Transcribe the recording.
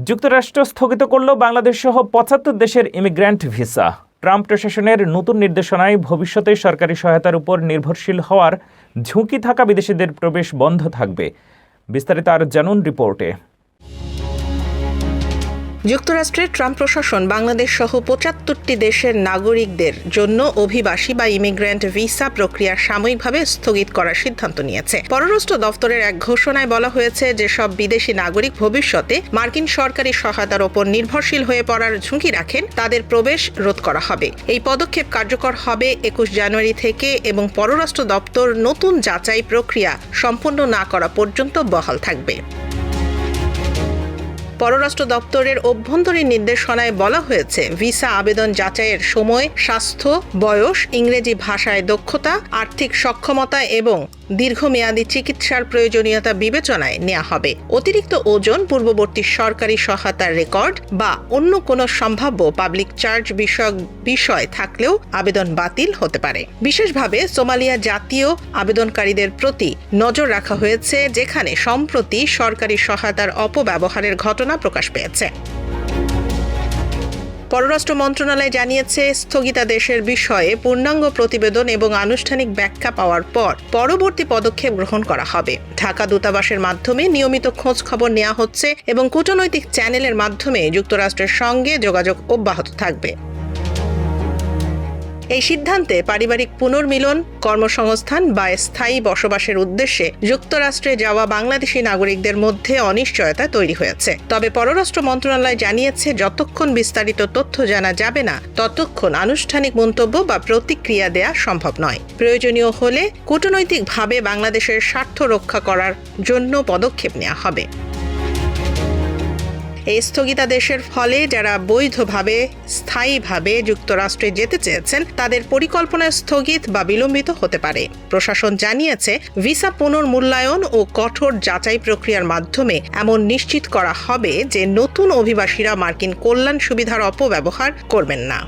যুক্তরাষ্ট্র স্থগিত করল বাংলাদেশ সহ ৭৫ দেশের ইমিগ্র্যান্ট ভিসা। ট্রাম্প প্রশাসনের নতুন নির্দেশনায় ভবিষ্যতে সরকারি সহায়তার উপর নির্ভরশীল হওয়ার ঝুঁকি থাকা বিদেশিদের প্রবেশ বন্ধ থাকবে। বিস্তারিত আর জানুন রিপোর্টে। যুক্তরাষ্ট্রের ট্রাম্প প্রশাসন বাংলাদেশ সহ ৭৫টি দেশের নাগরিকদের জন্য অভিবাসী বা ইমিগ্র্যান্ট ভিসা প্রক্রিয়া সাময়িকভাবে স্থগিত করার সিদ্ধান্ত নিয়েছে। পররাষ্ট্র দফতরের এক ঘোষণায় বলা হয়েছে যে সব বিদেশি নাগরিক ভবিষ্যতে মার্কিন সরকারি সহায়তার ওপর নির্ভরশীল হয়ে পড়ার ঝুঁকি রাখেন তাদের প্রবেশ রোধ করা হবে। এই পদক্ষেপ কার্যকর হবে ২১ জানুয়ারি থেকে এবং পররাষ্ট্র দপ্তর নতুন যাচাই প্রক্রিয়া সম্পন্ন না করা পর্যন্ত বহাল থাকবে। পররাষ্ট্র দপ্তরের অভ্যন্তরীণ নির্দেশনায় বলা হয়েছে, ভিসা আবেদন যাচাইয়ের সময় স্বাস্থ্য, বয়স, ইংরেজি ভাষায় দক্ষতা, আর্থিক সক্ষমতা এবং দীর্ঘমেয়াদী চিকিৎসার প্রয়োজনীয়তা বিবেচনায় নেওয়া হবে। অতিরিক্ত ওজন, পূর্ববর্তী সরকারি সহায়তার রেকর্ড বা অন্য কোনো সম্ভাব্য পাবলিক চার্জ বিষয়ক বিষয় থাকলেও আবেদন বাতিল হতে পারে। বিশেষভাবে সোমালিয়া জাতীয় আবেদনকারীদের প্রতি নজর রাখা হয়েছে, যেখানে সম্প্রতি সরকারি সহায়তার অপব্যবহারের ঘটনা প্রকাশ পেয়েছে। পররাষ্ট্র মন্ত্রণালয় জানিয়েছে, স্থগিতাদেশের বিষয়ে পূর্ণাঙ্গ প্রতিবেদন এবং আনুষ্ঠানিক ব্যাখ্যা পাওয়ার পর পরবর্তী পদক্ষেপ গ্রহণ করা হবে। ঢাকা দূতাবাসের মাধ্যমে নিয়মিত খোঁজ খবর নেওয়া হচ্ছে এবং কূটনৈতিক চ্যানেলের মাধ্যমে যুক্তরাষ্ট্রের সঙ্গে যোগাযোগ অব্যাহত থাকবে। এই সিদ্ধান্তে পারিবারিক পুনর্মিলন, কর্মসংস্থান বা স্থায়ী বসবাসের উদ্দেশ্যে যুক্তরাষ্ট্রে যাওয়া বাংলাদেশি নাগরিকদের মধ্যে অনিশ্চয়তা তৈরি হয়েছে। তবে পররাষ্ট্র মন্ত্রণালয় জানিয়েছে, যতক্ষণ বিস্তারিত তথ্য জানা যাবে না ততক্ষণ আনুষ্ঠানিক মন্তব্য বা প্রতিক্রিয়া দেয়া সম্ভব নয়। প্রয়োজনীয় হলে কূটনৈতিকভাবে বাংলাদেশের স্বার্থ রক্ষা করার জন্য পদক্ষেপ নেওয়া হবে। এই স্থগিতাদেশের ফলে যারা বৈধভাবে স্থায়ীভাবে যুক্তরাষ্ট্রে যেতে চেয়েছেন তাদের পরিকল্পনা স্থগিত বা বিলম্বিত হতে পারে। প্রশাসন জানিয়েছে, ভিসা পুনর্মূল্যায়ন ও কঠোর যাচাই প্রক্রিয়ার মাধ্যমে এমন নিশ্চিত করা হবে যে নতুন অভিবাসীরা মার্কিন কল্যাণ সুবিধার অপব্যবহার করবেন না।